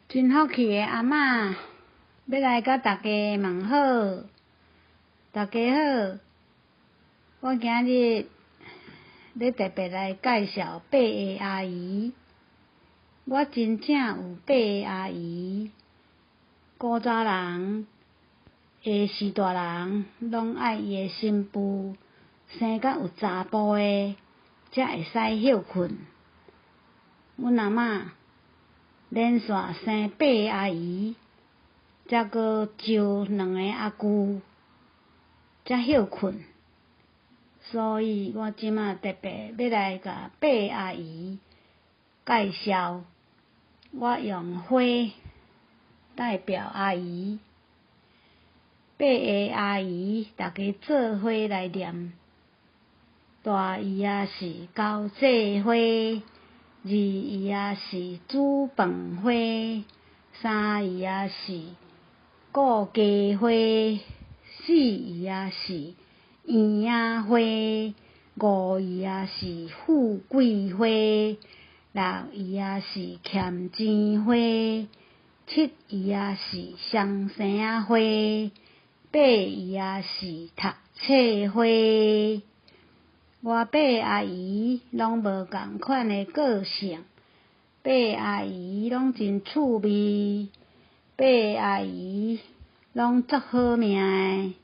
真福气的阿嬷，要来甲大家问好，大家好。我今日要特别来介绍爬的阿姨。我真正有爬的阿姨。古早人的时大人拢爱伊的新妇生甲有查甫的，才会使休困。阮阿嬷连续生爬个阿姨，才阁招2个阿舅，才休困。所以我即马特别要来甲爬个阿姨介绍。我用花代表阿姨，爬个阿姨，大家做伙来念。大姨仔是交际花，二姨仔是煮饭花，三姨仔是顾家花，四姨仔是圆仔花，五姨仔是富贵花，六姨仔是欠钱花，七姨仔是双生仔花，八姨仔是读册花。我爬阿姨拢无共款的个性，爬阿姨拢真趣味，爬阿姨拢足好命的。